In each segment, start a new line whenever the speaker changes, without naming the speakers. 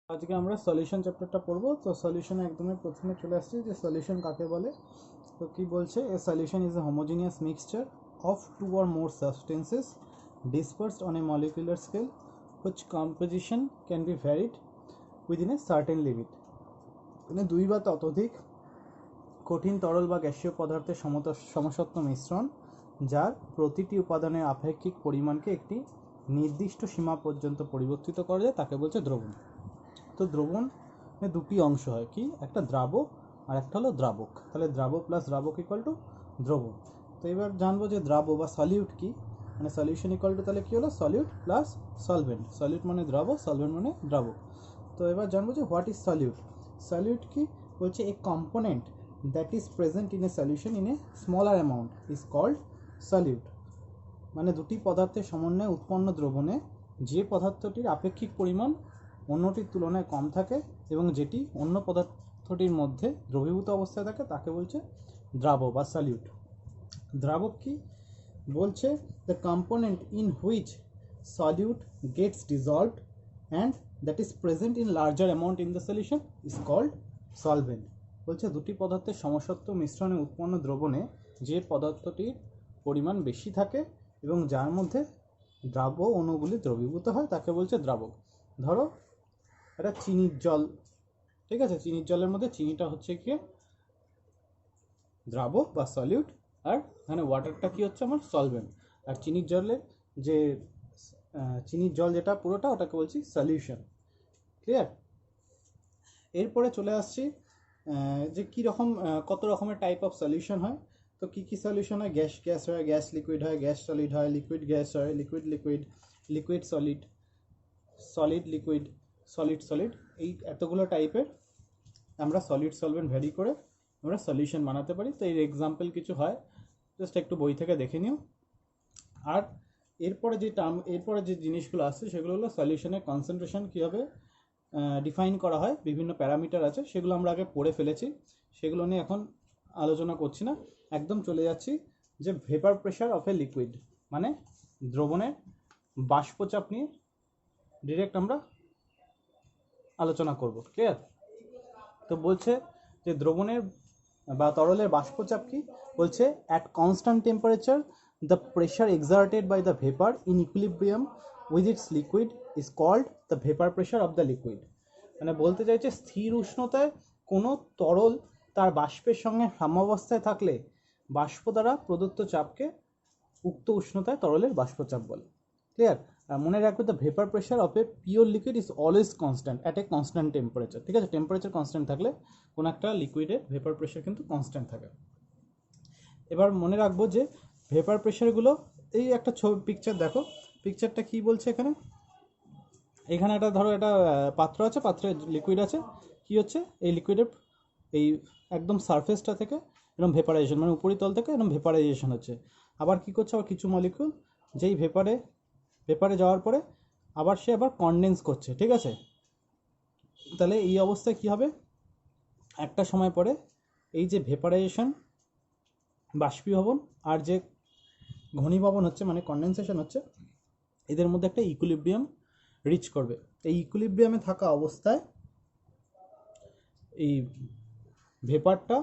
আজকে আমরা সলিউশন চ্যাপ্টারটা পড়বো। তো সলিউশনে একদমই প্রথমে চলে আসছি যে সলিউশন কাকে বলে। তো কি বলছে, a solution is a homogeneous mixture of two or more substances dispersed on a molecular scale which composition can be varied within a certain limit। মানে দুই বা ততোধিক কঠিন তরল বা গ্যাসীয় পদার্থের সমসত্ব মিশ্রণ যার প্রতিটি উপাদানের আপেক্ষিক পরিমাণকে একটি নির্দিষ্ট সীমা পর্যন্ত পরিবর্তিত করা যায় তাকে বলছে দ্রবণ। তো দ্রবণ দুটি অংশ হয়, কি একটা দ্রাবক আর একটা হলো দ্রাবক। তাহলে দ্রাবক প্লাস দ্রাবক ইকুয়াল টু দ্রবণ। তো এবার জানবো যে দ্রাব বা সলিউট কি, মানে সলিউশন ইকুয়াল টু তাহলে কি হলো সলিউট প্লাস সলভেন্ট। সলিউট মানে দ্রাব, সলভেন্ট মানে দ্রাবক। তো এবার জানবো যে হোয়াট ইজ সলিউট। সলিউট কি বলছে, a component that is present in a solution in a smaller amount is called solute. মানে দুটি পদার্থের সমন্বয়ে উৎপন্ন দ্রবণে যে পদার্থটির আপেক্ষিক পরিমাণ অন্যটির তুলনায় কম থাকে এবং যেটি অন্য পদার্থটির মধ্যে দ্রবীভূত অবস্থায় থাকে তাকে বলছে দ্রাবক বা সলিউট। দ্রাবক কি বলছে, the component in which solute gets dissolved and that is present in larger amount in the solution is called solvent. বলছে দুটি পদার্থের সমসত্ব মিশ্রণে উৎপন্ন দ্রবণে যে পদার্থটির পরিমাণ বেশি থাকে এবং যার মধ্যে দ্রাব্য অণুগুলি দ্রবীভূত হয় তাকে বলছে দ্রাবক। ধরো এটা চিনির জল, ঠিক আছে, চিনির জলের মধ্যে চিনিটা হচ্ছে কি দ্রাবক বা সলিউট, আর এখানে ওয়াটারটা কি হচ্ছে আমার সলভেন্ট। আর চিনির জলের যে চিনির জল যেটা পুরোটা ওটাকে বলছি সলিউশন। ক্লিয়ার? এরপরে চলে আসছি যে কী রকম কত রকমের টাইপ অফ সলিউশন হয়। তো কী কী সলিউশন হয়, গ্যাস গ্যাস হয়, গ্যাস লিকুইড হয়, গ্যাস সলিড হয়, লিকুইড গ্যাস হয়, liquid liquid, liquid solid, solid liquid, solid solid. এই এতগুলো টাইপের আমরা সলিড সলভেন্ট ভ্যারি করে আমরা সলিউশন বানাতে পারি। তো এর এক্সাম্পল কিছু হয়, জাস্ট একটু বই থেকে দেখে নিও। আর এরপরে যে জিনিসগুলো আসছে সেগুলো হলো সলিউশনের কনসেন্ট্রেশন কীভাবে ডিফাইন করা হয়, বিভিন্ন প্যারামিটার আছে, সেগুলো আমরা আগে পড়ে ফেলেছি, সেগুলো নিয়ে এখন আলোচনা করছি না। একদম চলে যাচ্ছি যে vapour pressure of a liquid, মানে দ্রবণের বাষ্পচাপ নিয়ে ডিরেক্ট আমরা আলোচনা করব। ক্লিয়ার? তো বলছে যে দ্রবণের বা তরলের বাষ্পচাপ কি বলছে, at constant temperature the pressure exerted by the vapour in equilibrium with its liquid is called the vapour pressure of the liquid. মানে বলতে চাইছে স্থির উষ্ণতায় কোনো তরল তার বাষ্পের সঙ্গে সাম্যাবস্থায় থাকলে বাষ্প দ্বারা প্রদত্ত চাপকে উক্ত উষ্ণতায় তরলের বাষ্পচাপ বলে। ক্লিয়ার? আর মনে রাখবে, the vapour pressure of a pure liquid is always constant at a constant temperature. ঠিক আছে, টেম্পারেচার কনস্ট্যান্ট থাকলে কোনো একটা লিকুইডের ভেপার প্রেশার কিন্তু কনস্ট্যান্ট থাকে। এবার মনে রাখবো যে ভেপার প্রেশারগুলো, এই একটা ছবি পিকচার দেখো, পিকচারটা কি বলছে এখানে। এখানে একটা ধরো একটা পাত্র আছে, পাত্রে লিকুইড আছে, কি হচ্ছে এই লিকুইডের এই একদম সারফেসটা থেকে এরকম ভেপারাইজেশন, মানে উপরিতল থেকে এরকম ভেপারাইজেশন হচ্ছে। আবার কি করছে, আবার কিছু মলিকুল যেই ভেপারে যাওয়ার পরে আবার সে আবার কনডেন্স করছে। ঠিক আছে, তাহলে এই অবস্থায় কি হবে, একটা সময় পরে এই যে ভেপারাইজেশন, বাষ্পীভবন আর যে ঘনীভবন হচ্ছে মানে কনডেনসেশন হচ্ছে, এদের মধ্যে একটা ইকুইলিব্রিয়াম রিচ করবে। এই ইকুইলিব্রিয়ামে থাকা অবস্থায় এই ভেপারটা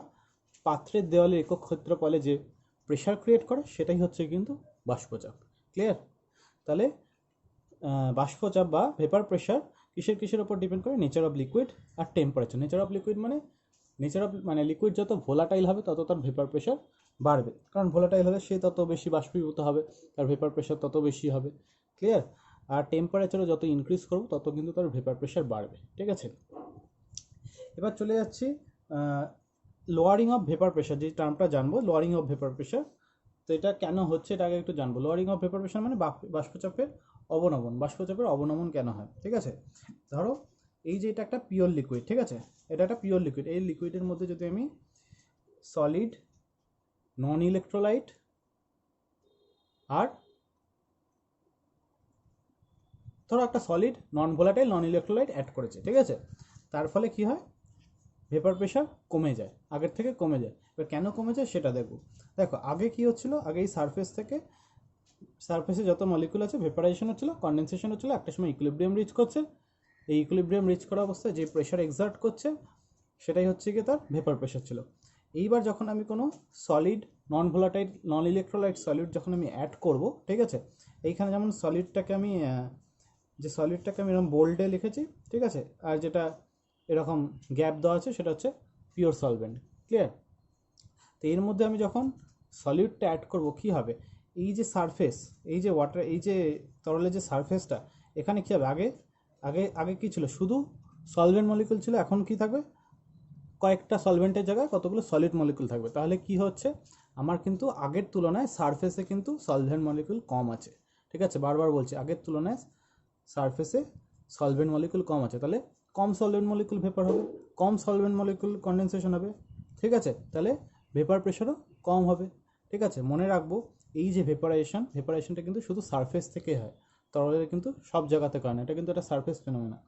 পাত্রের দেওয়ালে একক ক্ষেত্রফলে যে প্রেশার ক্রিয়েট করে সেটাই হচ্ছে কিন্তু বাষ্পচাপ। ক্লিয়ার? তাহলে বাষ্পচাপ বা ভেপার প্রেশার কিসের ওপর ডিপেন্ড করে, নেচার অফ লিকুইড আর টেম্পারেচার। নেচার অফ লিকুইড মানে লিকুইড যত ভোলাটাইল হবে তত তার ভেপার প্রেশার বাড়বে, কারণ ভোলাটাইল হলে সে তত বেশি বাষ্পীভূত হবে, তার ভেপার প্রেশার তত বেশি হবে। ক্লিয়ার? আর টেম্পারেচারও যত ইনক্রিজ করব তত কিন্তু তার ভেপার প্রেশার বাড়বে। ঠিক আছে, এবার চলে যাচ্ছি লোয়ারিং অফ ভেপার প্রেশার, যে টার্মটা জানবো, লোয়ারিং অফ ভেপার প্রেশার। তো এটা কেন হচ্ছে এটা আগে একটু জানবো। লোয়ারিং অফ ভেপার প্রেশার মানে বাষ্পচাপের অবনমন, বাষ্পচাপের অবনমন কেন হয়। ঠিক আছে, ধরো এই যে এটা একটা পিওর লিকুইড, ঠিক আছে, এটা একটা পিওর লিকুইড। এই লিকুইডের মধ্যে যদি আমি সলিড, নন ইলেকট্রোলাইট আর ধরো একটা solid, non volatile, non electrolyte add করেছে, ঠিক আছে, তার ফলে কি হয়, ভেপার প্রেশার কমে যায়, আগের থেকে কমে যায়। এবার কেন কমে যায় সেটা দেখো। দেখো আগে কি হচ্ছিল, আগে এই সারফেসে যত মলিকুল আছে ভেপারাইজেশন হচ্ছিল, কনডেনসেশন হচ্ছিল, একটা সময় ইকুইলিব্রিয়াম রিচ করছে, এই ইকুইলিব্রিয়াম রিচ করা অবস্থায় যে প্রেশার এক্সার্ট করছে সেটাই হচ্ছে গিয়ে তার ভেপার প্রেশার ছিল। এইবার যখন আমি কোনো solid non volatile non electrolyte solid যখন আমি অ্যাড করব, ঠিক আছে, এইখানে যেমন সলিডটাকে আমি এরকম বোল্ডে লিখেছি, ঠিক আছে, আর যেটা এরকম গ্যাপ দেওয়া আছে সেটা হচ্ছে পিওর সলভেন্ট। ক্লিয়ার? তো এর মধ্যে আমি যখন সলিডটা অ্যাড করব কী হবে, এই যে সারফেস, এই যে ওয়াটার, এই যে তরলের যে সারফেসটা, এখানে কী হবে, আগে আগে আগে কী ছিল, শুধু সলভেন্ট মলিকুল ছিল, এখন কি থাকবে, কয়েকটা সলভেন্টের জায়গায় কতগুলো সলিড মলিকুল থাকবে। তাহলে কি হচ্ছে, আমার কিন্তু আগের তুলনায় সারফেসে কিন্তু সলভেন্ট মলিকুল কম আছে। ঠিক আছে, বারবার বলছি, আগের তুলনায় সারফেসে সলভেন্ট মলিকুল কম আছে, তাহলে কম সলভেন্ট মলিকুল ভেপার হবে, কম সলভেন্ট মলিকুল কন্ডেনসেশন হবে। ঠিক আছে, তাহলে ভেপার প্রেশারও কম হবে। ঠিক আছে, মনে রাখবো এই যে ভেপারেশনটা কিন্তু শুধু সারফেস থেকে হয়, তরলের কিন্তু সব জায়গাতে করে না, এটা কিন্তু একটা সারফেস ফেনোমেনা।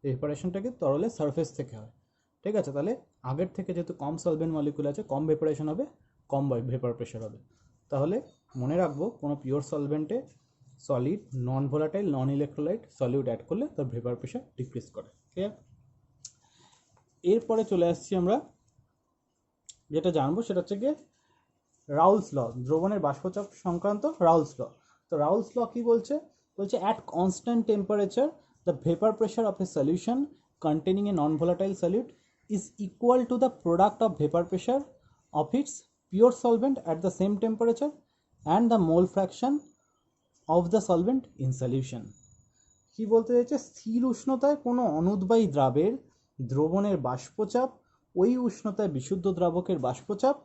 ভেপারেশনটা কিন্তু তরলের সারফেস থেকে হয়। ঠিক আছে, তাহলে আগের থেকে যেহেতু কম সলভেন্ট মলিকুল আছে, কম ভেপারেশন হবে, কম ভেপার প্রেশার হবে। তাহলে মনে রাখবো কোনো পিওর সলভেন্টে solid non volatile non electrolyte solute add করলে তার ভেপার প্রেশার ডিক্রিজ করে। ক্লিয়ার? এরপরে চলে আসছি আমরা যেটা জানবো সেটা হচ্ছে গিয়ে রাউলস ল, দ্রবণের বাষ্পচাপ সংক্রান্ত রাউলস ল। তো রাউলস ল কি বলছে, at constant temperature the vapour pressure of a solution containing a non-volatile solute is equal to the product of vapor pressure of its pure solvent at the same temperature and the mole fraction of the solvent in solution. কি বলতে চাইছে, স্থির উষ্ণতায় কোনো অনুদ্বায়ী দ্রাবের দ্রবণের বাষ্পচাপ ওই উষ্ণতায় বিশুদ্ধ দ্রাবকের বাষ্পচাপ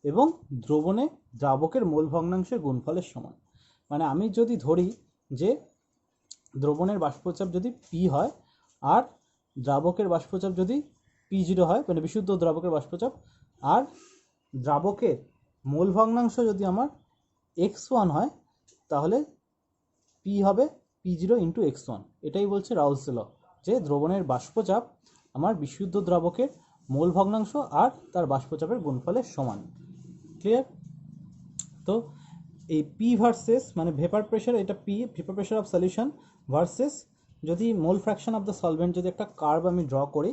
এবং দ্রবণে দ্রাবকের মোল ভগ্নাংশের গুণফলের সমান। মানে আমি যদি ধরি যে দ্রবণের বাষ্পচাপ যদি পি হয় আর দ্রাবকের বাষ্পচাপ যদি P0 হয়, মানে বিশুদ্ধ দ্রাবকের বাষ্পচাপ, আর দ্রাবকের মোল ভগ্নাংশ যদি আমার x1 হয়, তাহলে P হবে P0 ইন্টু x1। এটাই বলছে রাউলস ল, যে দ্রবণের বাষ্পচাপ আমার বিশুদ্ধ দ্রাবকের মোল ভগ্নাংশ আর তার বাষ্পচাপের গুণফলের সমান। ক্লিয়ার? তো এই P ভার্সেস মানে ভেপার প্রেশার, এটা P vapour pressure of solution versus যদি mole fraction of the solvent, যদি একটা কার্ভ আমি ড্র করি,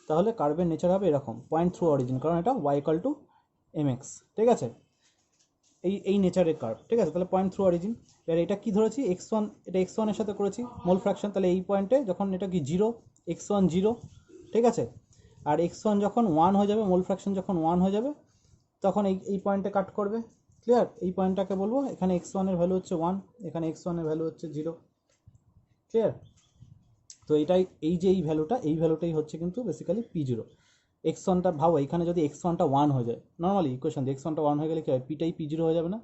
তাহলে কার্ভের নেচার হবে এরকম, পয়েন্ট থ্রু অরিজিন, কারণ এটা y=mx। ঠিক আছে, এই নেচারের কার্ভ। ঠিক আছে, তাহলে পয়েন্ট থ্রু অরিজিন। এবার এটা কি ধরেছি, x1, এটা x1 এর সাথে করেছি মোল ফ্র্যাকশন, তাহলে এই পয়েন্টে যখন এটা কি 0, x1 0। ঠিক আছে, আর x1 যখন 1 হয়ে যাবে, মোল ফ্র্যাকশন যখন 1 হয়ে যাবে, তখন এই পয়েন্টে কাট করবে। ক্লিয়ার? এই পয়েন্টটাকে বলবো, এখানে x1 এর ভ্যালু হচ্ছে 1, এখানে x1 এর ভ্যালু হচ্ছে 0। ক্লিয়ার? তো এটাই, এই যে এই ভ্যালুটাই হচ্ছে কিন্তু বেসিক্যালি P0। x1টা ভাবো, এখানে যদি x1টা 1 হয়ে যায়, নর্মালি ইকুয়েশন দিয়ে x1টা 1 হয়ে গেলে কি হয়, পিটাই P0 হয়ে যাবে না?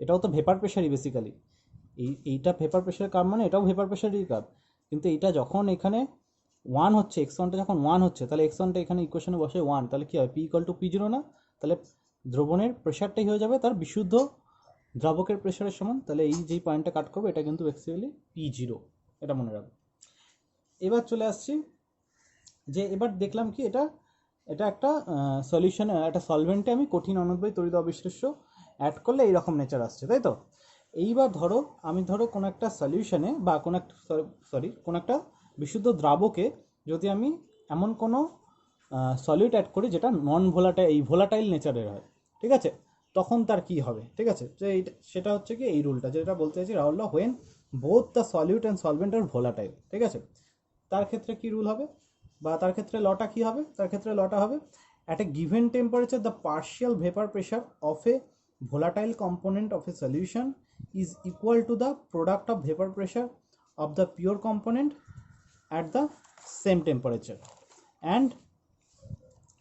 এটাও তো ভেপার প্রেশারই বেসিক্যালি, এইটা ভেপার প্রেশারের কার্ভ, মানে এটাও ভেপার প্রেশারেরই কার্ভ। কিন্তু এইটা যখন এখানে 1 হচ্ছে, x1টা যখন 1 হচ্ছে, তাহলে x1টা এখানে ইকুয়েশনে বসে 1, তাহলে কি হয়, P=P0 না? তাহলে দ্রবণের প্রেশারটাই হয়ে যাবে তার বিশুদ্ধ দ্রাবকের প্রেশারের সমান। তাহলে এই যেই পয়েন্টটা কাট করবে এটা কিন্তু বেসিক্যালি P0, এটা মনে রাখবে। এবার চলে আসছি যে এবার দেখলাম কি, এটা একটা সলিউশনে, একটা সলভেন্টে আমি কঠিন অনুদ্বায়ী তড়িৎ অবিশ্লেষ্য অ্যাড করলে এইরকম নেচার আসছে, তাই তো? এইবার আমি কোনো একটা সলিউশনে বা কোনো একটা বিশুদ্ধ দ্রাবকে যদি আমি এমন কোনো সলিউট অ্যাড করি যেটা নন ভোলাটাইল, এই ভোলাটাইল নেচারের হয়, ঠিক আছে, তখন তার কি হবে? ঠিক আছে, তো সেটা হচ্ছে কি এই রুলটা, যেটা বলতে চাইছি, Raoult law, when both the solute and solvent are volatile. ঠিক আছে, তার ক্ষেত্রে কি রুল হবে, বা তার ক্ষেত্রে লটা কি হবে? তার ক্ষেত্রে লটা হবে, at a given temperature the partial vapour pressure of A volatile component of a solution is equal to the product of vapor pressure of the pure component at the same temperature and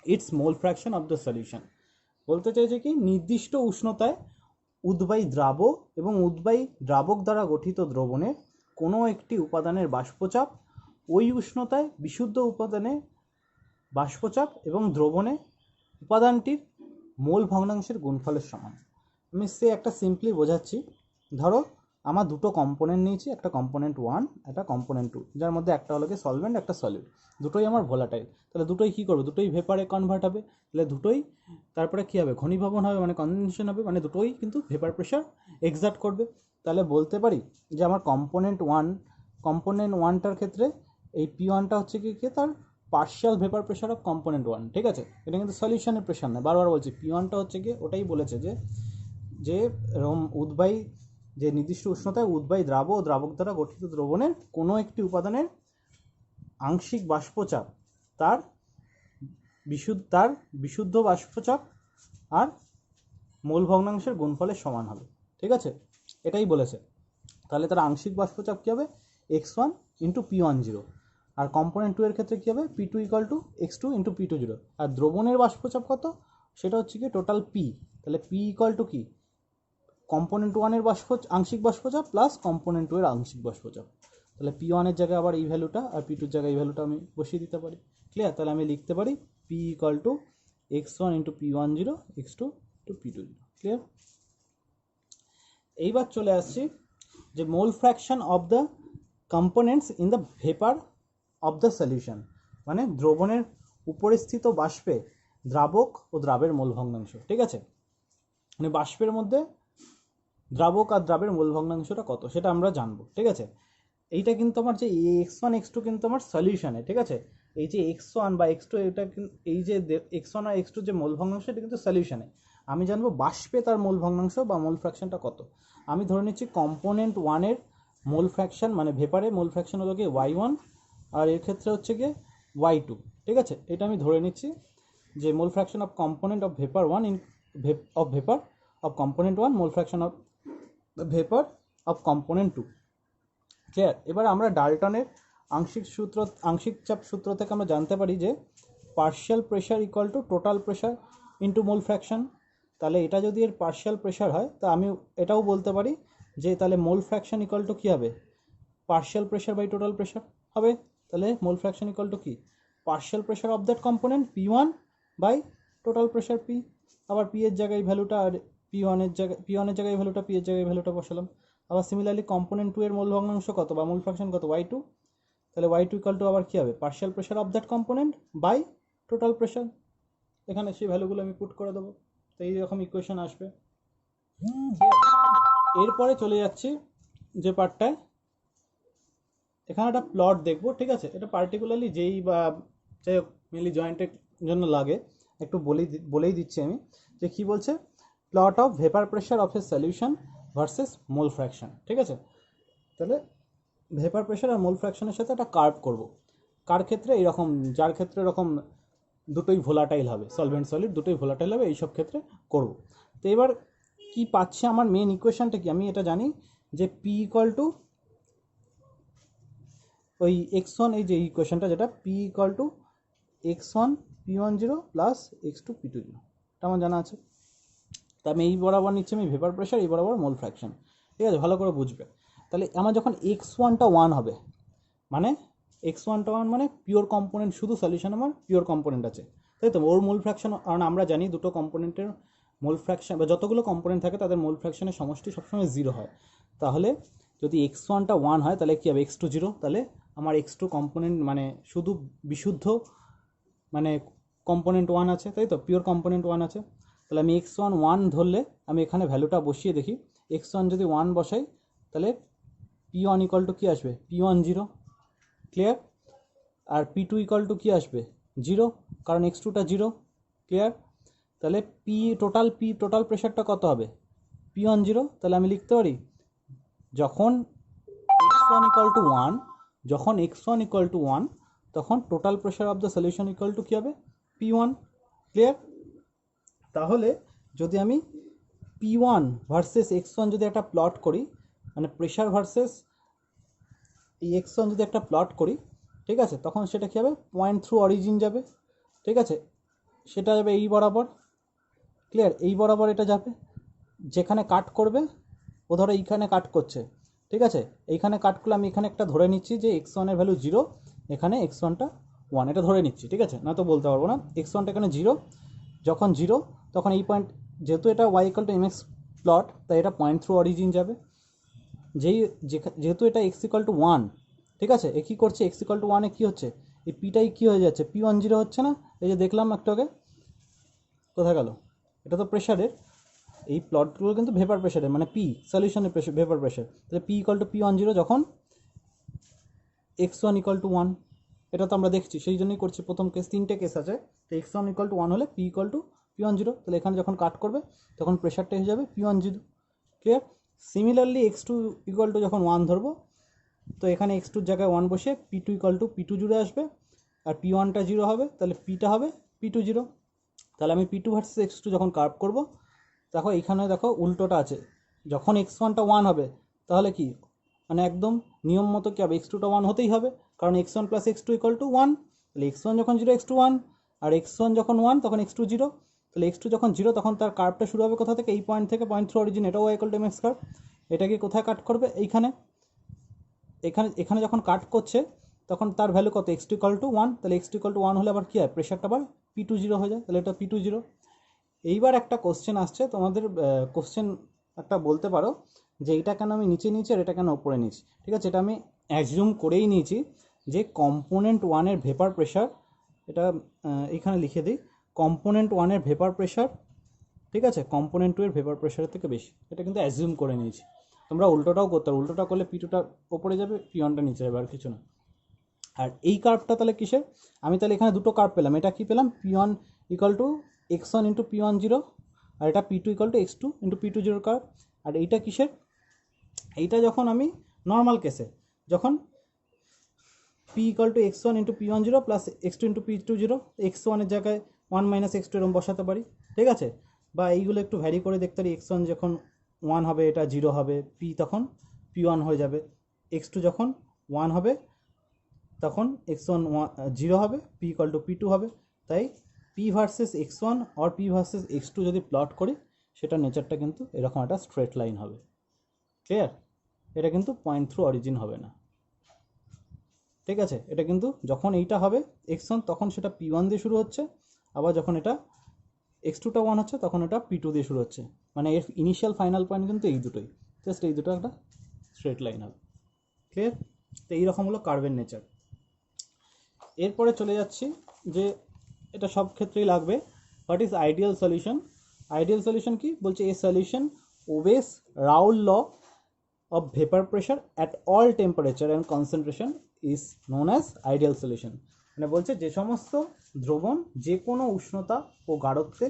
its mole fraction of the solution। বলতে চাইছে কি, নির্দিষ্ট উষ্ণতায় উদ্বায়ী দ্রাবক এবং উদ্বায়ী দ্রাবক দ্বারা গঠিত দ্রবণের কোনো একটি উপাদানের বাষ্পচাপ ওই উষ্ণতায় বিশুদ্ধ উপাদানের বাষ্পচাপ এবং দ্রবণে উপাদানটির মোল ভগ্নাংশের গুণফলের সমান। আমি একটা সিম্পলি বোঝাচ্ছি, ধরো আমার দুটো কম্পোনেন্ট নিয়েছি, একটা কম্পোনেন্ট 1, একটা কম্পোনেন্ট 2, যার মধ্যে একটা হলো কি সলভেন্ট, একটা সলিড, দুটোই আমার ভোলাটাইল। তাহলে দুটোই কী করবে, দুটোই ভেপারে কনভার্ট হবে, তাহলে দুটোই তারপরে কী হবে, ঘনীভবন হবে, মানে কনডেনসেশন হবে, মানে দুটোই কিন্তু ভেপার প্রেশার এক্সার্ট করবে। তাহলে বলতে পারি যে আমার কম্পোনেন্ট 1টার ক্ষেত্রে এই P1টা হচ্ছে কি তার partial vapour pressure of component 1, ঠিক আছে? এটা কিন্তু সলিউশনের প্রেশার না, বারবার বলছি P1টা হচ্ছে কি, ওটাই বলেছে যে যে উদ্বায়ী যে নির্দিষ্ট উষ্ণতায় উদ্বায়ী দ্রাব ও দ্রাবক দ্বারা গঠিত দ্রবণের কোনো একটি উপাদানের আংশিক বাষ্পচাপ তার বিশুদ্ধ বাষ্পচাপ আর মোল ভগ্নাংশের গুণফলের সমান হবে, ঠিক আছে? এটাই বলেছে। তাহলে তার আংশিক বাষ্পচাপ কী হবে? x1 ইন্টু P10, আর কম্পোনেন্ট 2 এর ক্ষেত্রে কী হবে? P2 equal to x2 into P20। আর দ্রবণের বাষ্পচাপ কত? সেটা হচ্ছে কি টোটাল P। তাহলে P ইকুয়াল টু কি? কম্পোনেন্ট 1 এর আংশিক বাষ্পচাপ প্লাস কম্পোনেন্ট 2 এর আংশিক বাষ্পচাপ। তাহলে P1 এর জায়গায় আবার এই ভ্যালুটা আর P2 এর জায়গায় এই ভ্যালুটা আমি বসিয়ে দিতে পারি। ক্লিয়ার? তাহলে আমি লিখতে পারি P equal to x1 into P10, x2 into P20। Clear? এইবার চলে আসছি যে মোল fraction of the components in the vapour of the solution, মানে দ্রবণের উপরিস্থিত বাষ্পে দ্রাবক ও দ্রাবের মোল ভগ্নাংশ, ঠিক আছে? মানে বাষ্পের মধ্যে দ্রাবক আর দ্রাবের মোল ভগ্নাংশটা কত সেটা আমরা জানবো, ঠিক আছে? এইটা কিন্তু আমার যে x1 x2 কিন্তু আমার সলিউশনে, ঠিক আছে? এই যে x1 বা x2 এটা এই যে x1 আর x2 যে মোল ভগ্নাংশ এটা কিন্তু সলিউশনে। আমি জানবো বাষ্পে তার মোল ভগ্নাংশ বা মোল ফ্র্যাকশনটা কত। আমি ধরে নিচ্ছি কম্পোনেন্ট 1 এর মোল ফ্র্যাকশন মানে ভেপারে মোল ফ্র্যাকশন হলো কি y1 আর এর ক্ষেত্রে হচ্ছে কি y2, ঠিক আছে? এটা আমি ধরে নিচ্ছি যে মোল fraction of component of vapour 1 in vapour of component 1 mole fraction of vapour of component 2। Clear? এবার আমরা ডাল্টনের আংশিক চাপ সূত্র থেকে আমরা জানতে পারি যে partial pressure equal to total pressure into mole fraction. তাহলে এটা যদি এর পার্শিয়াল প্রেশার হয় তা আমি এটাও বলতে পারি যে তাহলে মোল ফ্র্যাকশন ইকুয়াল টু কী হবে? Partial pressure by total pressure হবে। তাহলে মোল ফ্র্যাকশন ইকুয়াল টু কি? Partial pressure of that component P1 by total pressure P। আবার P এর জায়গায় ভ্যালুটা আর P1 এর জায়গায় ভ্যালুটা P এর জায়গায় ভ্যালুটা বসালাম। আবার সিমিলারলি কম্পোনেন্ট 2 এর মোল ভগ্নাংশ কত বা মোল ফ্র্যাকশন কত? y2। তাহলে y2 ইকুয়াল টু আবার কী হবে? Partial pressure of that component by total pressure. এখানে সেই ভ্যালুগুলো আমি পুট করে দেবো, তো এইরকম ইকুয়েশন আসবে। এরপরে চলে যাচ্ছি যে পার্টটায়, এখানে একটা প্লট দেখবো, ঠিক আছে? এটা পার্টিকুলারলি যেই বা যাই হোক মেনলি জয়েন্টের জন্য লাগে, একটু বলেই দিচ্ছি আমি যে কী বলছে। Plot of vapour pressure of a solution versus mole fraction, ঠিক আছে? তাহলে ভেপার প্রেশার আর মোল ফ্র্যাকশনের সাথে একটা কার্ভ করব। কার ক্ষেত্রে? এইরকম, যার ক্ষেত্রে এরকম দুটোই ভোলাটাইল হবে, সলভেন্ট সলিড দুটোই ভোলাটাইল হবে, এইসব ক্ষেত্রে করব। তো এবার কি পাচ্ছে আমার মেন ইকুয়েশনটা কি? আমি এটা জানি যে P ইকুয়াল টু ওই x1, এই যে ইকুয়েশনটা যেটা P equal to x1 P10 plus x2 P20, এটা আমার জানা আছে। তা আমি এই বরাবর নিচ্ছি আমি ভেপার প্রেশার, এই বরাবর মোল ফ্র্যাকশন, ঠিক আছে? ভালো করে বুঝবে। তাহলে আমার যখন x1টা 1 হবে, মানে x1টা 1 মানে পিওর কম্পোনেন্ট, শুধু সলিউশন আমার পিওর কম্পোনেন্ট আছে, তাই তো? ওর মোল ফ্র্যাকশন, কারণ আমরা জানি দুটো কম্পোনেন্টের মোল ফ্র্যাকশন বা যতগুলো কম্পোনেন্ট থাকে তাদের মোল ফ্র্যাকশনের সমষ্টি সবসময় 0 হয়। তাহলে যদি x1টা 1 হয় তাহলে কী হবে? x2 0। তাহলে আমার x2 কম্পোনেন্ট মানে শুধু বিশুদ্ধ মানে কম্পোনেন্ট 1 আছে, তাই তো? পিওর কম্পোনেন্ট 1 আছে। তাহলে আমি x1 1 ধরলে আমি এখানে ভ্যালুটা বসিয়ে দেখি, x1 যদি 1 বসাই তাহলে P1 ইকুয়াল টু কী আসবে? P1 0। ক্লিয়ার? আর P2 ইকুয়াল টু কী আসবে? 0, কারণ x2টা 0। ক্লিয়ার? তাহলে টোটাল প্রেশারটা কত হবে? P1 0। তাহলে আমি লিখতে পারি যখন x1 ইকুয়াল টু 1, যখন x1 ইকুয়াল টু 1 তখন total pressure of the solution equal to কী হবে? P1। ক্লিয়ার? তাহলে যদি আমি P1 ভার্সেস x1 যদি একটা প্লট করি, মানে প্রেশার ভার্সেস এই x1 যদি একটা প্লট করি, ঠিক আছে, তখন সেটা কী হবে? পয়েন্ট থ্রু অরিজিন যাবে, ঠিক আছে? সেটা যাবে এই বরাবর। ক্লিয়ার? এই বরাবর এটা যাবে, যেখানে কাট করবে ও ধরো এইখানে কাট করছে, ঠিক আছে? এইখানে কাট করলে আমি এখানে একটা ধরে নিচ্ছি যে x1 এর ভ্যালু 0, এখানে x1টা 1, এটা ধরে নিচ্ছি, ঠিক আছে? না তো বলতে পারবো না। x1টা এখানে 0, যখন 0 তখন এই পয়েন্ট, যেহেতু এটা y equal to mx plot, তাই এটা পয়েন্ট থ্রু অরিজিন যাবে। যেহেতু এটা x ইকুয়াল টু 1, ঠিক আছে? এ কী করছে? x ইকুয়াল টু 1 কী হচ্ছে? এই পিটাই কী হয়ে যাচ্ছে? P10 হচ্ছে না? এই যে দেখলাম একটু আগে, কোথায় গেল? এটা তো প্রেশারের, এই প্লটগুলো কিন্তু ভেপার প্রেশারের, মানে P সলিউশনের প্রেশার, ভেপার প্রেশার। তাহলে P ইকুয়াল টু P10 যখন x1 ইকুয়াল টু 1, এটা তো আমরা দেখছি, সেই জন্যই করছি। প্রথম কেস, তিনটে কেস আছে, তো x1 ইকুয়াল টু 1 হলে p ইকুয়াল টু p10, তাহলে এখানে যখন কাট করবে তখন প্রেশারটা হয়ে যাবে p10। Clear? Similarly x2 equal to যখন 1 ধরবো, তো এখানে x2 জায়গায় 1 বসে p2 ইকুয়াল টু p20 আসবে, আর p1টা 0 হবে, তাহলে pটা হবে p20। তাহলে আমি p2 ভার্সেস x2 যখন কার্ভ করব, দেখো এখানে দেখো উল্টোটা আছে, যখন x1টা 1 হবে তাহলে কি মানে একদম নিয়ম মতো কি হবে, x2টা 1 হতেই হবে, কারণ x1 plus x2 equal to 1। তাহলে x1 যখন 0 x2 1, আর x1 যখন 1 তখন x2 0। তাহলে x2 যখন 0 তখন তার কার্ভটা শুরু হবে কোথা থেকে, এই পয়েন্ট থেকে, পয়েন্ট থ্রু অরিজিন, এটাও y equal to mx curve. এটাকে কোথায় কাট করবে, এইখানে, এখানে যখন কাট করছে তখন তার ভ্যালু কত, x2 ইকুয়াল টু 1, তাহলে x2 ইকুয়াল টু 1 হলে আবার কী হয়, প্রেশারটা আবার p20 হয়ে যায়, তাহলে এটা p20। এইবার একটা কোশ্চেন আসছে তোমাদের, কোশ্চেন একটা বলতে পারো যে এটা কেন আমি নিচে নিয়েছি আর এটা কেন উপরে নিয়েছি। ঠিক আছে, এটা আমি অ্যাজিউম করেই নিয়েছি যে কম্পোনেন্ট 1-এর ভেপার প্রেশার, এটা এখানে লিখে দিই, কম্পোনেন্ট 1-এর ভেপার প্রেশার, ঠিক আছে, কম্পোনেন্ট 2-এর ভেপার প্রেশারের থেকে বেশি, এটা কিন্তু অ্যাজিউম করে নিয়েছি। তোমরা উল্টোটাও করতে পারো, উল্টোটা করলে p2টা ওপরে যাবে, p1টা নিচে যাবে, আর কিছু না। আর এই কার্ভটা তাহলে কিসের, আমি তাহলে এখানে দুটো কার্ভ পেলাম, এটা কি পেলাম, p1 equal to x1 into p10, আর এটা p2 equal to x2 into p20 curve. আর এইটা কিসের, এইটা যখন আমি নর্মাল কেসে, যখন p equal to x1 into p10 plus x2 into p20, x1-এর জায়গায় 1 মাইনাস x2 এরকম বসাতে পারি, ঠিক আছে, বা এইগুলো একটু ভ্যারি করে দেখতে পারি, x1 যখন 1 হবে এটা 0 হবে, p তখন p1 হয়ে যাবে, x2 যখন 1 হবে তখন x1 0 হবে, p ইকুয়াল টু p2 হবে। তাই p ভার্সেস x1 আর p ভার্সেস x2 যদি প্লট করি, সেটা নেচারটা কিন্তু এরকম একটা স্ট্রেট লাইন হবে। ক্লিয়ার? এটা কিন্তু পয়েন্ট থ্রু অরিজিন হবে না, ঠিক আছে। এটা কিন্তু যখন এইটা হবে x1 তখন সেটা p1 দিয়ে শুরু হচ্ছে, আবার যখন এটা x2টা 1 হচ্ছে তখন এটা p2 দিয়ে শুরু হচ্ছে, মানে এর ইনিশিয়াল ফাইনাল পয়েন্ট কিন্তু এই দুটোই, জাস্ট এই দুটো একটা স্ট্রেট লাইন হবে। ক্লিয়ার? তো এইরকম হলো কার্ভের নেচার। এরপরে চলে যাচ্ছি যে এটা সব ক্ষেত্রেই লাগবে, what is ideal solution. Ideal solution কি বলছে, a solution obeys Raoult law of vapor pressure at all temperature and concentration is known as ideal solution। মানে বলছে যে সমস্ত দ্রবণ যে কোনো উষ্ণতা ও গাঢ়ত্বে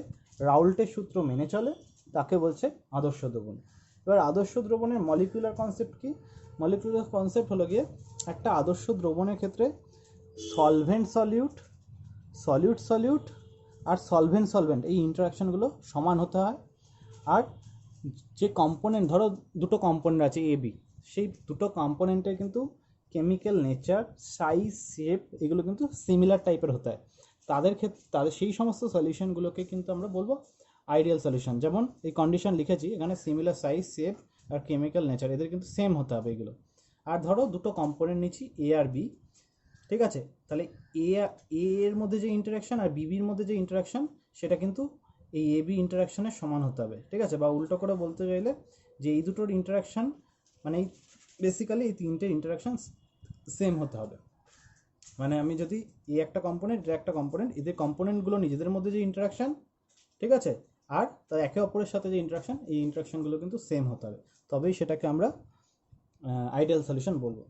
রাউল্টের সূত্র মেনে চলে তাকে বলছে আদর্শ দ্রবণ। এবার আদর্শ দ্রবণের মলিকুলার কনসেপ্ট কি, মলিকুলার কনসেপ্ট হলো গিয়ে একটা আদর্শ দ্রবণের ক্ষেত্রে সলভেন্ট সলিউট, সলিউট সলিউট আর সলভেন্ট সলভেন্ট এই ইন্টারাকশানগুলো সমান হতে হয়। আর যে কম্পোনেন্ট, ধরো দুটো কম্পোনেন্ট আছে এ বি, সেই দুটো কম্পোনেন্টের কিন্তু কেমিক্যাল নেচার, সাইজ, শেপ এগুলো কিন্তু সিমিলার টাইপের হতে হয়। তাদের সেই সমস্ত সলিউশনগুলোকে কিন্তু আমরা বলবো আইডিয়াল সলিউশন। যেমন এই কন্ডিশন লিখেছি এখানে, সিমিলার সাইজ, শেপ আর কেমিক্যাল নেচার এদের কিন্তু সেম হতে হবে এগুলো। আর ধরো দুটো কম্পোনেন্ট নিচ্ছি এ আর বি, ঠিক আছে, তাহলে এর মধ্যে যে ইন্টারাকশান আর বিবির মধ্যে যে ইন্টারাকশান সেটা কিন্তু এই এ বি ইন্টারাকশানের সমান হতে হবে, ঠিক আছে। বা উল্টো করে বলতে চাইলে যে এই দুটোর ইন্টারাকশান মানে বেসিক্যালি এই তিনটের ইন্টারাকশান সেম হতে হবে। মানে আমি যদি এই একটা কম্পোনেন্ট, এটা একটা কম্পোনেন্ট, এদের কম্পোনেন্টগুলো নিজেদের মধ্যে যে ইন্টারাকশান, ঠিক আছে, আর তার একে অপরের সাথে যে ইন্টারাকশান, এই ইন্টারাকশানগুলো কিন্তু সেম হতে হবে, তবেই সেটাকে আমরা আইডিয়াল সলিউশন বলবো।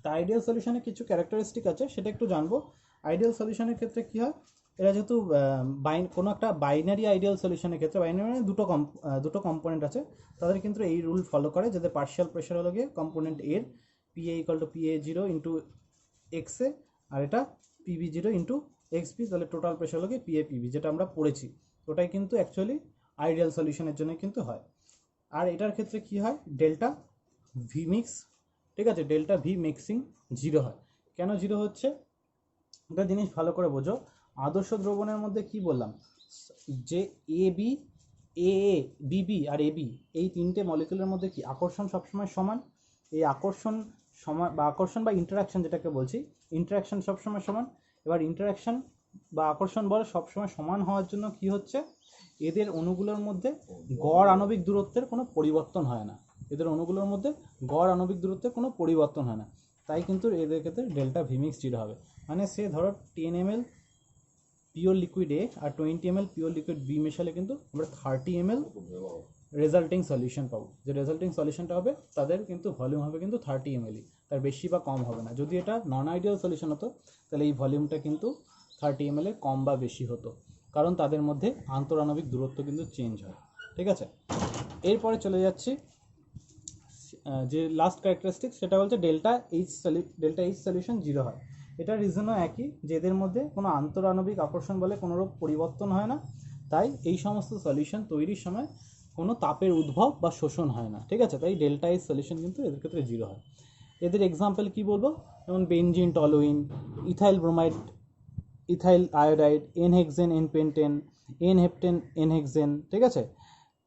তা আইডিয়াল সলিউশনের কিছু ক্যারেক্টারিস্টিক আছে, সেটা একটু জানবো। আইডিয়াল সলিউশনের ক্ষেত্রে কী হয়, এরা যেহেতু কোনো একটা বাইনারি আইডিয়াল সলিউশনের ক্ষেত্রে, বাইনারি মানে দুটো কম্পোনেন্ট আছে, তাদের কিন্তু এই রুল ফলো করে, যাতে পার্শিয়াল প্রেশার হলো গিয়ে কম্পোনেন্ট এর PA equal to PA0 into XA, আর এটা PB0 ইন্টু XB, তাহলে টোটাল প্রেশার হলো গিয়ে PA/PB, যেটা আমরা পড়েছি, ওটাই কিন্তু অ্যাকচুয়ালি আইডিয়াল সলিউশনের জন্য কিন্তু হয়। আর এটার ক্ষেত্রে কি হয়, ডেল্টা ভি মিক্স, ঠিক আছে, ডেল্টা ভি মিক্সিং 0 হয়। কেন 0 হচ্ছে, একটা জিনিস ভালো করে বোঝো, আদর্শ দ্রবণের মধ্যে কি বললাম, যে A B, A Bibi R AB এই তিনটে মলিকুলের মধ্যে কি আকর্ষণ সবসময় সমান। এই আকর্ষণ সমান বা আকর্ষণ বা ইন্টারাকশান যেটাকে বলছি, ইন্টারাকশান সবসময় সমান। এবার ইন্টারাকশান বা আকর্ষণ বল সবসময় সমান হওয়ার জন্য কি হচ্ছে, এদের অণুগুলোর মধ্যে গড় আণবিক দূরত্বের কোনো পরিবর্তন হয় না, এদের অণুগুলোর মধ্যে গড় আণবিক দূরত্বের কোনো পরিবর্তন হয় না, তাই কিন্তু এদের ক্ষেত্রে ডেল্টা ভিমিক্স 0 হবে। মানে সে ধরো 10 ml পিওর লিকুইড এ আর 20 ml পিওর লিকুইড বি মেশালে কিন্তু আমরা 30 ml রেজাল্টিং সলিউশন পাবো। যে রেজাল্টিং সলিউশনটা হবে তাদের কিন্তু ভলিউম হবে কিন্তু 30 ml, তার বেশি বা কম হবে না। যদি এটা নন আইডিয়াল সলিউশন হতো তাহলে এই ভলিউমটা কিন্তু 30 ml কম বা বেশি হতো, কারণ তাদের মধ্যে আন্তরাণবিক দূরত্ব কিন্তু চেঞ্জ হয়। ঠিক আছে, এরপরে চলে যাচ্ছি যে লাস্ট ক্যারেক্টারিস্টিক, সেটা বলছে ডেল্টা এইচ সলিউশন জিরো হয়। এটার রিজনও একই, যে এদের মধ্যে কোনো আন্তরাণবিক আকর্ষণ বলে কোনোরূপ পরিবর্তন হয় না, তাই এই সমস্ত সলিউশন তৈরির সময় কোনো তাপের উদ্ভব বা শোষণ হয় না। ঠিক আছে, তাই ডেল্টা এইচ সলিউশন কিন্তু এদের ক্ষেত্রে জিরো হয়। এদের এক্সাম্পল কি বলবো, যেমন benzene toluene, ethyl bromide, ethyl iodide, N hexane, n pentane, N heptane, N hexane. ঠিক আছে,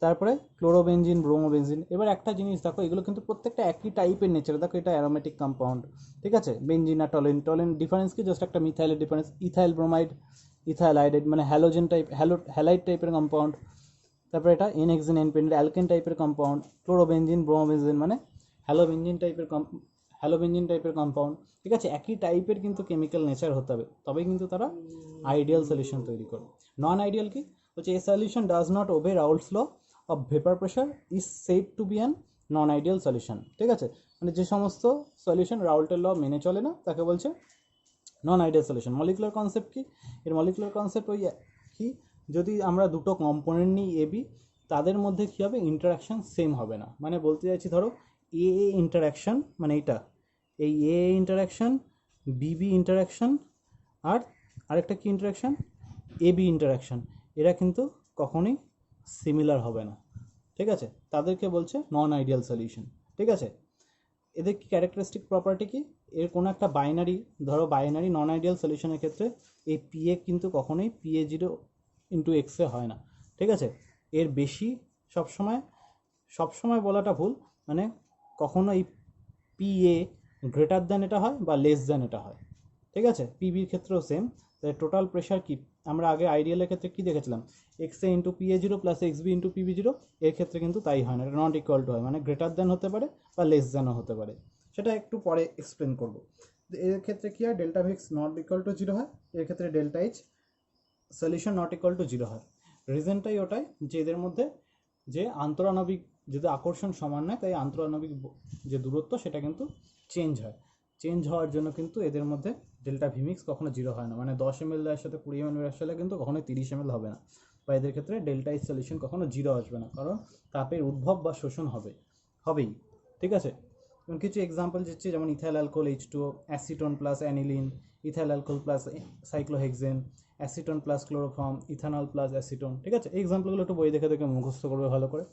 তারপরে ক্লোরোবেনজিন, ব্রোমোবেনজিন। এবার একটা জিনিস দেখো, এগুলো কিন্তু প্রত্যেকটা একই টাইপের নেচার। দেখো এটা অ্যারোমেটিক কম্পাউন্ড। ঠিক আছে, বেনজিন আর টলিন ডিফারেন্স কি, জাস্ট একটা মিথাইলের difference. Ethyl bromide, ethyl iodide মানে হ্যালোজেন টাইপ, হ্যালাইড টাইপের কম্পাউন্ড। তারপরে এটা n hexane, n pentane alkane টাইপের কম্পাউন্ড। ক্লোরোবেনজিন, ব্রোমোবেনজিন মানে হ্যালোবেনজিন টাইপের কম্পাউন্ড। ঠিক আছে, একই টাইপের কিন্তু কেমিক্যাল নেচার হতে হবে, তবেই কিন্তু তারা আইডিয়াল সলিউশন তৈরি করবে। নন আইডিয়াল কি হচ্ছে, a solution does not obey Raoult's law of vapour pressure is said to be an non ideal solution. ঠিক আছে, মানে যে সমস্ত সলিউশন রাউল্টের ল মেনে চলে না তাকে বলছে নন আইডিয়াল সলিউশন। মলিকুলার কনসেপ্ট কি, এর মলিকুলার কনসেপ্ট ওই কি, যদি আমরা দুটো কম্পোনেন্ট নিই এবি, তাদের মধ্যে কী হবে, ইন্টারাকশান সেম হবে না। মানে বলতে চাইছি, ধরো এ ইন্টারাকশান মানে এইটা, এই এ ইন্টারাকশান, বিবি ইন্টারাকশান, আর আরেকটা কি ইন্টারাকশান, এবি ইন্টারাকশান, এরা কিন্তু কখনোই সিমিলার হবে না। ঠিক আছে, তাদেরকে বলছে নন আইডিয়াল সলিউশন। ঠিক আছে, এদের কি ক্যারেক্টারিস্টিক প্রপার্টি কি, এর কোনো একটা বাইনারি, ধরো বাইনারি নন আইডিয়াল সলিউশনের ক্ষেত্রে এই পিএ কিন্তু কখনোই পিএ জিরো ইন্টু এক্সে হয় না। ঠিক আছে, এর বেশি সবসময় বলাটা ভুল, মানে কখনো এই পিএ গ্রেটার দ্যান এটা হয় বা লেস দ্যান এটা হয়। ঠিক আছে, পিবির ক্ষেত্রেও সেম। টোটাল প্রেশার কি, আমরা আগে আইডিয়ালের ক্ষেত্রে কি দেখেছিলাম, x A into PA zero plus x B into PB zero. এর ক্ষেত্রে কিন্তু তাই হয় না, এটা নট ইকুয়াল টু হয়, মানে গ্রেটার দ্যান হতে পারে বা লেস দ্যানও হতে পারে, সেটা একটু পরে এক্সপ্লেন করবো। এর ক্ষেত্রে কি হয়, delta Vicks not equal to zero হয়, এর ক্ষেত্রে delta H solution not equal to zero হয়। রিজনটাই ওটাই যে এদের মধ্যে যে আন্তরাণবিক, যদি আকর্ষণ সমান নয়, তাই আন্তরাণবিক যে দূরত্ব সেটা কিন্তু চেঞ্জ হওয়ার জন্য কিন্তু এদের মধ্যে ডেল্টা ভিমিক্স কখনো জিরো হয় না। মানে 10 ml এর সাথে 20 ml এর সাথে কিন্তু কখনো 30 ml হবে না, বা এদের ক্ষেত্রে ডেল্টা এইচ সলিউশন কখনো জিরো আসবে না, কারণ তাপের উদ্ভব বা শোষণ হবেই। ঠিক আছে, এবং কিছু এক্সাম্পল দিচ্ছি, যেমন ethyl alcohol H2O, acetone plus aniline, ethyl alcohol plus cyclohexane, acetone plus chloroform, ethanol plus acetone. ঠিক আছে, এই এক্সাম্পলগুলো একটু বই দেখে দেখে মুখস্থ করবে ভালো করে।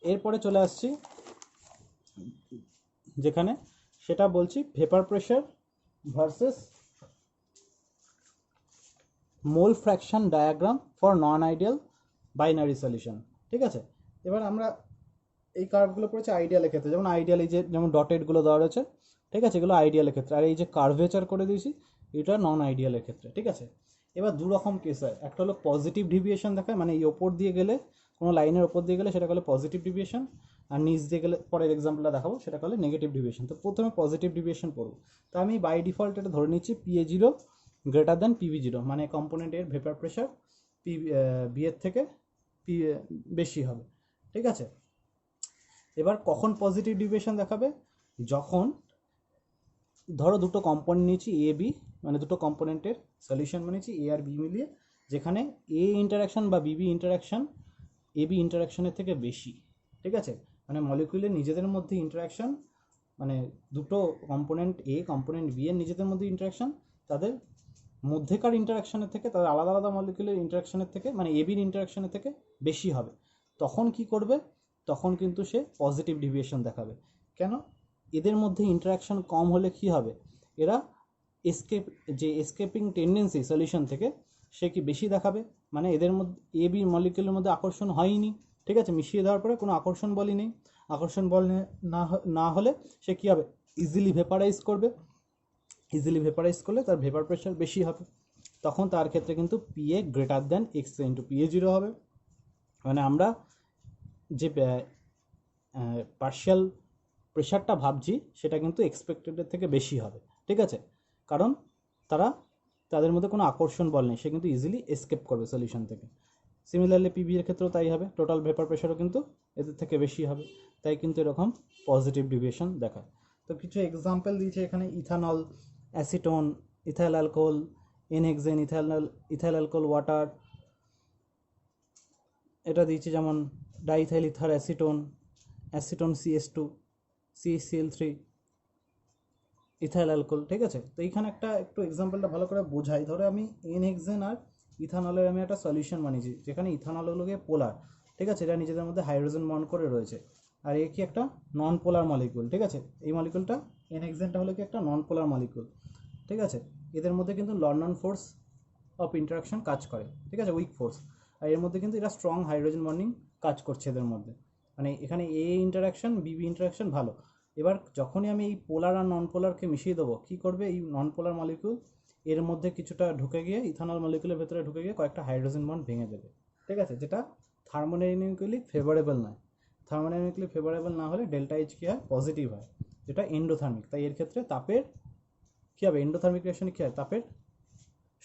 এরপরে চলে আসছি যেখানে, সেটা বলছি vapour pressure versus mole fraction diagram for non ideal binary solution. ঠিক আছে, এবার আমরা এই কার্ভগুলো পড়েছি আইডিয়ালের ক্ষেত্রে, যেমন আইডিয়াল এই যে যেমন ডটেডগুলো দেওয়া রয়েছে। ঠিক আছে, এগুলো আইডিয়ালের ক্ষেত্রে, আর এই যে কার্ভেচার করে দিয়েছি এটা নন আইডিয়ালের ক্ষেত্রে। ঠিক আছে, এবার দু রকম কেস হয়, একটা হলো পজিটিভ ডিভিয়েশন দেখায়, মানে এই ওপর দিয়ে গেলে, কোনো লাইনের ওপর দিয়ে গেলে সেটা হলো পজিটিভ ডিভিয়েশন, আর নিচ দিয়ে গেলে, পরের এক্সাম্পলটা দেখাবো, সেটা হলো নেগেটিভ ডিভিয়েশন। তো প্রথমে পজিটিভ ডিভিয়েশন পড়ব। তো আমি বাই ডিফল্ট এটা ধরে নিচ্ছি PA zero greater than PV zero, মানে কম্পোনেন্টের ভেপার প্রেশার বি এর থেকে পি বেশি হবে। ঠিক আছে, এবার কখন পজিটিভ ডিভিয়েশন দেখাবে, যখন ধরো দুটো কম্পোনেন্ট নিয়েছি এ বি, মানে দুটো কম্পোনেন্টের সলিউশন বানিয়েছি এ আর বি মিলিয়ে, যেখানে এ ইন্টারাকশান বা বিবি ইন্টারাকশান এ বি ইন্টারাকশানের থেকে বেশি। ঠিক আছে, মানে মলিকুলের নিজেদের মধ্যে ইন্টারাকশান, মানে দুটো কম্পোনেন্ট এ কম্পোনেন্ট বি এর নিজেদের মধ্যে ইন্টারাকশান, তাদের মধ্যেকার ইন্টারাকশানের থেকে, তাদের আলাদা আলাদা মলিকুলের ইন্টারাকশানের থেকে, মানে এ বির ইন্টারাকশানের থেকে বেশি হবে। তখন কি করবে, তখন কিন্তু সে পজিটিভ ডিভিয়েশন দেখাবে। কেন, এদের মধ্যে ইন্টারাকশান কম হলে কি হবে, এরা এসকেপিং টেন্ডেন্সি সলিউশন থেকে সে কি বেশি দেখাবে, মানে এদের মধ্যে এ বি মলিকুলের মধ্যে আকর্ষণ হয়নি। ঠিক আছে, মিশিয়ে দেওয়ার পরে কোনো আকর্ষণ বলই নেই, আকর্ষণ বল না হলে সে কী হবে, ইজিলি ভেপারাইজ করলে তার ভেপার প্রেশার বেশি হবে, তখন তার ক্ষেত্রে কিন্তু PA greater than x into PA zero হবে। মানে আমরা যে পার্শিয়াল প্রেশারটা ভাবছি সেটা কিন্তু এক্সপেক্টেডের থেকে বেশি হবে। ঠিক আছে, কারণ তাদের মধ্যে কোনো আকর্ষণ বল নেই, সে কিন্তু ইজিলি এসকেপ করবে সলিউশন থেকে। সিমিলারলি পিবি এর ক্ষেত্রেও তাই হবে, টোটাল ভেপার প্রেশারও কিন্তু এদের থেকে বেশি হবে, তাই কিন্তু এরকম পজিটিভ ডিভিয়েশন দেখায়। তো কিছু এক্সাম্পল দিয়েছে এখানে, ethanol, acetone, ethyl alcohol, n hexane, ethyl alcohol water, এটা দিয়েছে যেমন diethyl ether acetone, acetone CH2, CCl3, ethyl alcohol, ঠিক আছে। তো এইখানে একটা একটু এক্সাম্পলটা ভালো করে বোঝাই। ধরো আমি এনহেক্সেন আর ইথানলের আমি একটা সলিউশন বানিয়েছি, যেখানে ইথানল হলো গিয়ে পোলার, ঠিক আছে, এটা নিজেদের মধ্যে হাইড্রোজেন বন্ড করে রয়েছে, আর এ কি একটা নন পোলার মলিকুল, ঠিক আছে। এই মলিকুলটা এনহেক্সেনটা হলো কি একটা নন পোলার মলিকুল, ঠিক আছে। এদের মধ্যে কিন্তু লন্ডন ফোর্স অফ ইন্টারাকশন কাজ করে, ঠিক আছে, উইক ফোর্স। আর এর মধ্যে কিন্তু এটা স্ট্রং হাইড্রোজেন বন্ডিং কাজ করছে এদের মধ্যে, মানে এখানে এ ইন্টারাকশন বিবি ইন্টারাকশন ভালো। এবার যখনই আমি এই পোলার আর নন পোলারকে মিশিয়ে দেবো, কী করবে এই নন পোলার মলিকুল এর মধ্যে কিছুটা ঢুকে গিয়ে ইথানল মলিকুলের ভেতরে ঢুকে গিয়ে কয়েকটা হাইড্রোজেন বন্ড ভেঙে দেবে, ঠিক আছে, যেটা থার্মোডাইনামিক্যালি ফেভারেবল নয়। থার্মোডাইনামিক্যালি ফেভারেবল না হলে ডেল্টা এইচ কী হয়, পজিটিভ হয়, যেটা এন্ডোথার্মিক। তাই এর ক্ষেত্রে তাপের কী হবে, এন্ডোথার্মিক রিঅ্যাকশনে কী হয়, তাপের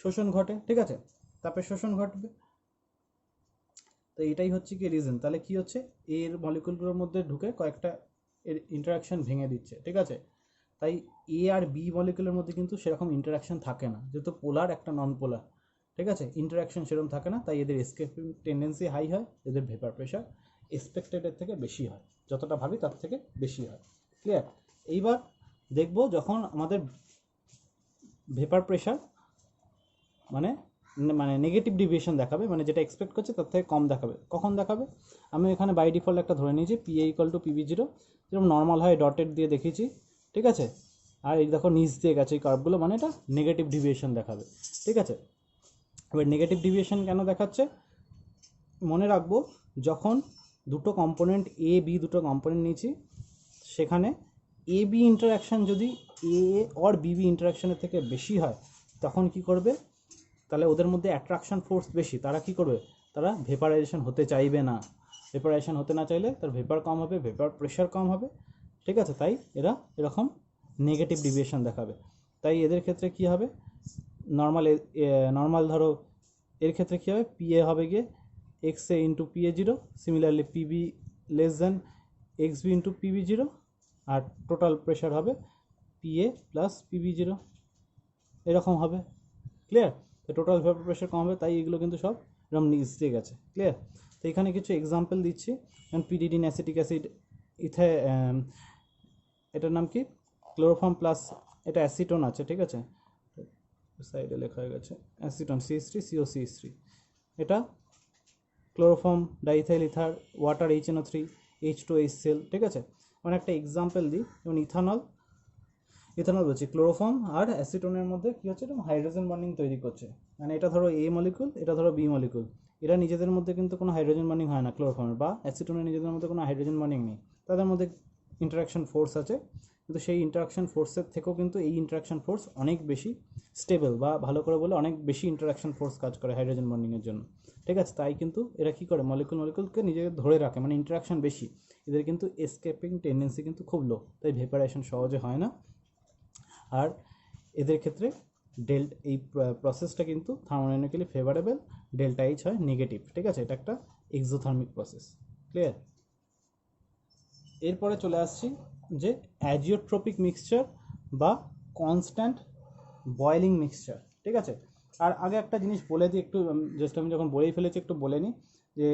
শোষণ ঘটে, ঠিক আছে, তাপের শোষণ ঘটবে। তো এটাই হচ্ছে কি রিজন। তাহলে কি হচ্ছে, এর মলিকুলগুলোর মধ্যে ঢুকে কয়েকটা এর ইন্টারাকশন ভেঙে দিচ্ছে, ঠিক আছে। তাই এ আর বি মলিকুলের মধ্যে কিন্তু সেরকম ইন্টারাকশন থাকে না, যেহেতু পোলার একটা নন পোলার, ঠিক আছে, ইন্টারাকশন সেরকম থাকে না, তাই এদের এসকেপিং টেন্ডেন্সি হাই হয়, এদের ভেপার প্রেশার এক্সপেক্টেডের থেকে বেশি হয়, যতটা ভাবি তার থেকে বেশি হয়। ক্লিয়ার? এইবার দেখব যখন আমাদের ভেপার প্রেশার মানে মানে নেগেটিভ ডিভিয়েশন দেখাবে, মানে যেটা এক্সপেক্ট করছে তার থেকে কম দেখাবে, কখন দেখাবে। আমি এখানে বাই ডিফল্ট একটা ধরে নিয়েছি, PA = PB0, যেরকম নর্মাল হয় ডটেড দিয়ে দেখিয়েছি, ঠিক আছে। আর এই দেখো নিচ দিয়ে গেছে এই কার্ভগুলো, মানে এটা নেগেটিভ ডিভিয়েশন দেখাবে, ঠিক আছে। এবার নেগেটিভ ডিভিয়েশন কেন দেখাচ্ছে, মনে রাখবো যখন দুটো কম্পোনেন্ট এ বি দুটো কম্পোনেন্ট নিয়েছি, সেখানে এ বি ইন্টারাকশান যদি এ অর বিবি ইন্টারাকশানের থেকে বেশি হয়, তখন কি করবে, তাহলে ওদের মধ্যে অ্যাট্রাকশন ফোর্স বেশি, তারা কি করবে, তারা ভেপারাইজেশন হতে চাইবে না। ভেপারাইজেশন হতে না চাইলে তার ভেপার কম হবে, ভেপার প্রেশার কম হবে, ঠিক আছে। তাই এরা এরকম নেগেটিভ ডিভিয়েশন দেখাবে। তাই এদের ক্ষেত্রে কি হবে, নর্মাল ধরো এর ক্ষেত্রে কী হবে, PA হবে গিয়ে XA × PA0, similarly PB < XB × PB0, আর টোটাল প্রেশার হবে PA + PB0, এরকম হবে। ক্লিয়ার? তো টোটাল ভেপার প্রেশার কম হবে, তাই এগুলো কিন্তু সব এরকম নিচ দিয়ে গেছে। ক্লিয়ার? তো এখানে কিছু এক্সাম্পল দিচ্ছি, যেমন পিরিডিন অ্যাসিটিক অ্যাসিড, এটার নাম কি, ক্লোরোফর্ম প্লাস, এটা অ্যাসিটোন আছে, ঠিক আছে, সাইডে লেখা হয়ে গেছে অ্যাসিটোন CH3COCH3, এটা chloroform diethyl ether water HNO3 H2HCl, ঠিক আছে। মানে একটা এক্সাম্পল দিই, যেমন ইথানল বলছি, ক্লোরোফর্ম আর অ্যাসিটোনের মধ্যে কী হচ্ছে, এরকম হাইড্রোজেন বন্ডিং তৈরি করছে, মানে এটা ধরো A মলিকুল, এটা ধরো B মলিকুল, এরা নিজেদের মধ্যে কিন্তু কোনো হাইড্রোজেন বন্ডিং হয় না, ক্লোরোফর্মের বা অ্যাসিটোনের নিজেদের মধ্যে কোনো হাইড্রোজেন বন্ডিং নেই, তাদের মধ্যে ইন্টারাকশন ফোর্স আছে, কিন্তু সেই ইন্টারাকশন ফোর্সের থেকেও কিন্তু এই ইন্টারাকশন ফোর্স অনেক বেশি স্টেবল, বা ভালো করে বলে অনেক বেশি ইন্টারাকশন ফোর্স কাজ করে হাইড্রোজেন বন্ডিংয়ের জন্য, ঠিক আছে। তাই কিন্তু এরা কী করে, মলিকুলকে নিজেকে ধরে রাখে, মানে ইন্টারাকশন বেশি, এদের কিন্তু এসকেপিং টেন্ডেন্সি কিন্তু খুব লো, তাই ভেপারাইজেশন সহজে হয় না। আর এদের ক্ষেত্রে এই প্রসেসটা কিন্তু থার্মোডাইনামিক্যালি ফেভারেবল, ডেল্টা এইচ হয় নেগেটিভ, ঠিক আছে, এটা একটা এক্সোথার্মিক প্রসেস। ক্লিয়ার? এরপরে চলে আসছি যে অ্যাজিওট্রপিক মিক্সচার বা কনস্ট্যান্ট বয়েলিং মিক্সচার, ঠিক আছে। আর আগে একটা জিনিস বলে দিই, একটু জাস্ট আমি যখন বলেই ফেলেছি একটু বলে নিই যে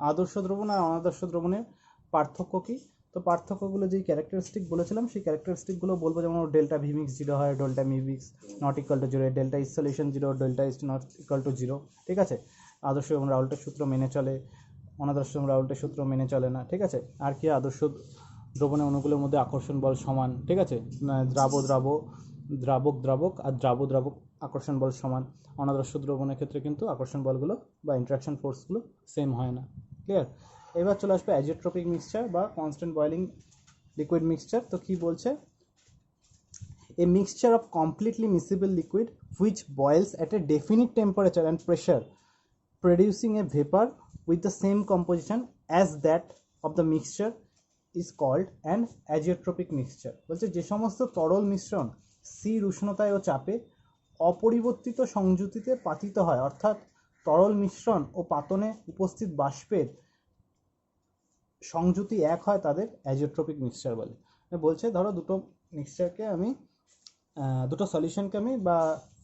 আদর্শ দ্রবণ আর অনাদর্শ দ্রবণের পার্থক্য কী। তো পার্থক্যগুলো যেই ক্যারেক্টারিস্টিক বলেছিলাম, সেই ক্যারেক্টারিস্টিকগুলো বলবো, যেমন ডেল্টা ভি মিক্স 0 হয়, delta me mix ≠ 0, delta is solution 0, delta is ≠ 0, ঠিক আছে। আদর্শ এবং রাউল্টের সূত্র মেনে চলে, অনাদর্শ এবং রাউল্টের সূত্র মেনে চলে না, ঠিক আছে। আর কি, আদর্শ দ্রবণের অণুগুলোর মধ্যে আকর্ষণ বল সমান, ঠিক আছে, দ্রাবক আর দ্রাবক আকর্ষণ বল সমান। অনাদর্শ দ্রবণের ক্ষেত্রে কিন্তু আকর্ষণ বলগুলো বা ইন্টারাকশন ফোর্সগুলো সেম হয় না। ক্লিয়ার? এবার চলে আসবে অ্যাজিওট্রপিক মিক্সচার বা কনস্ট্যান্ট বয়েলিং লিকুইড মিক্সচার। তো কি বলছে, a mixture of completely miscible liquid which boils at a definite temperature and pressure producing a vapor with the same composition as that of the mixture is called an azeotropic mixture। বলছে যে সমস্ত তরল মিশ্রণ স্থির উষ্ণতায় ও চাপে অপরিবর্তিত সংযুতিতে পাতিত হয়, অর্থাৎ তরল মিশ্রণ ও পাতনে উপস্থিত বাষ্পের সংযুতি এক হয় তাদের অ্যাজিওট্রপিক মিক্সচার বলে। বলছে ধরো দুটো মিক্সচারকে আমি দুটো সলিউশনকে আমি বা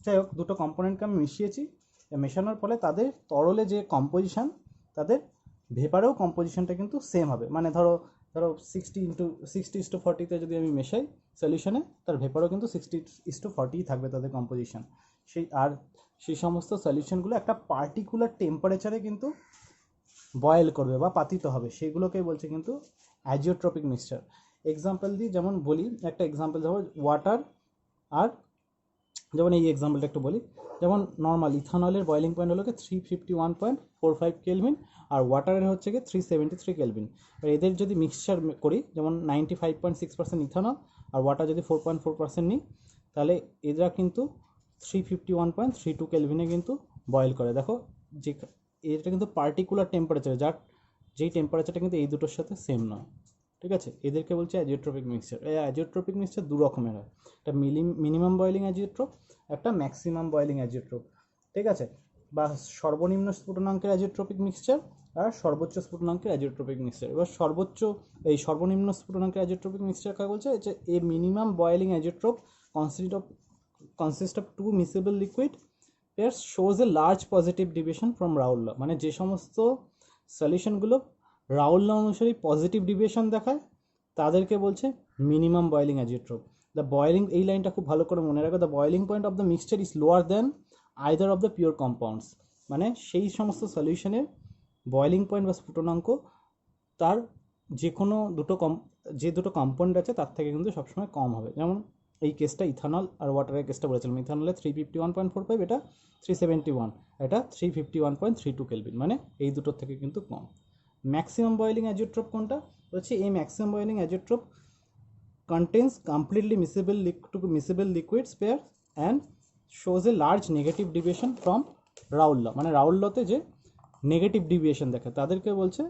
যাই হোক দুটো কম্পোনেন্টকে আমি মিশিয়েছি, মেশানোর ফলে তাদের তরলে যে কম্পোজিশন তাদের ভেপারেও কম্পোজিশনটা কিন্তু সেম হবে। মানে ধরো 60:40 যদি আমি মেশাই সলিউশনে, তার ভেপারও কিন্তু 60:40 থাকবে তাদের কম্পোজিশন। সেই সমস্ত সলিউশনগুলো একটা পার্টিকুলার টেম্পারেচারে কিন্তু বয়েল করবে বা পাতিত হবে, সেগুলোকে বলছে কিন্তু অ্যাজিওট্রপিক মিক্সচার। এক্সাম্পল দিই, যেমন বলি একটা এক্সাম্পল, যেমন ওয়াটার আর যেমন এই এক্সাম্পলটা একটু বলি, যেমন নর্মাল ইথানলের বয়েলিং পয়েন্ট হলো 351.45 কেলভিন আর ওয়াটারের হচ্ছে গিয়ে 373 কেলভিন। এদের যদি মিক্সচার করি, যেমন 95.6% ইথানল আর ওয়াটার যদি 4.4% নিই, তাহলে এরা কিন্তু 351.32 কেলভিনে কিন্তু বয়েল করে। দেখো যে এটা কিন্তু পার্টিকুলার টেম্পারেচার, যেই টেম্পারেচারটা কিন্তু এই দুটোর সাথে সেম নয়। ঠিক আছে, এদেরকে বলছে অ্যাজিওট্রপিক মিক্সচার। এই অ্যাজিওট্রপিক মিক্সচার দু রকমের হয়, একটা মিনিমাম বয়েলিং অ্যাজিওট্রপ, একটা ম্যাক্সিমাম বয়েলিং অ্যাজিওট্রপ। ঠিক আছে, বা সর্বনিম্ন স্ফুটনাঙ্কের অ্যাজিওট্রপিক মিক্সচার আর সর্বোচ্চ স্ফুটনাঙ্কের অ্যাজিওট্রপিক মিক্সচার। এবার সর্বনিম্ন স্ফুটনাঙ্কের অ্যাজিওট্রপিক মিক্সচার কাকে বলছে? যে a minimum boiling azeotrope consist of two miscible liquid pairs shows a large positive deviation from Raoult law। মানে যে সমস্ত সলিউশনগুলো রাউল ল অনুসারে পজিটিভ ডিভিয়েশন দেখায় তাদেরকে বলছে মিনিমাম বয়েলিং অ্যাজিওট্রপ। দ্য বয়েলিং, এই লাইনটা খুব ভালো করে মনে রাখো, the boiling point of the mixture is lower than either of the pure compounds. মানে সেই সমস্ত সলিউশনের বয়েলিং পয়েন্ট বা স্ফুটনাঙ্ক তার যে দুটো কম্পাউন্ড আছে তার থেকে কিন্তু সবসময় কম হবে। যেমন এই কেসটা ইথানল আর ওয়াটারের কেসটা বলেছিলাম, ইথানলে 351.45, এটা 371, এটা 351.32 কেলভিন, মানে এই দুটোর থেকে কিন্তু কম। ম্যাক্সিমাম বয়েলিং অ্যাজিওট্রপ কোনটা বলছি? এই maximum boiling azeotrope contains completely miscible liquids pair and shows a large negative deviation from Raoult law। মানে রাউল লতে যে নেগেটিভ ডিভিয়েশন দেখে তাদেরকে বলছে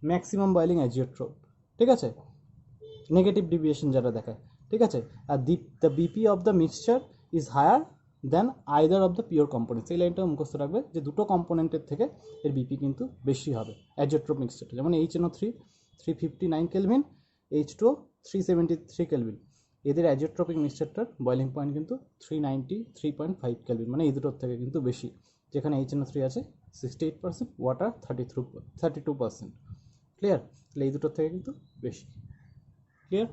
ম্যাক্সিমাম বয়েলিং অ্যাজিওট্রপ। ঠিক আছে, নেগেটিভ ডিভিয়েশন যারা দেখায়। ঠিক আছে, আর the BP of the mixture is higher than either of the pure components. এই লাইনটা মুখস্থ রাখবে যে দুটো কম্পোনেন্টের থেকে এর বিপি কিন্তু বেশি হবে অ্যাজিওট্রপ মিক্সচারটা। যেমন HNO3 359 কেলভিন, H2O 373 কেলভিন, এদের অ্যাজিওট্রপিক মিক্সচারটার বয়েলিং পয়েন্ট কিন্তু 393.5 কেলভিন, মানে এই দুটোর থেকে কিন্তু বেশি। যেখানে HNO3 আছে 68%, ওয়াটার 32%। ক্লিয়ার? তাহলে এই দুটোর থেকে কিন্তু বেশি। ক্লিয়ার?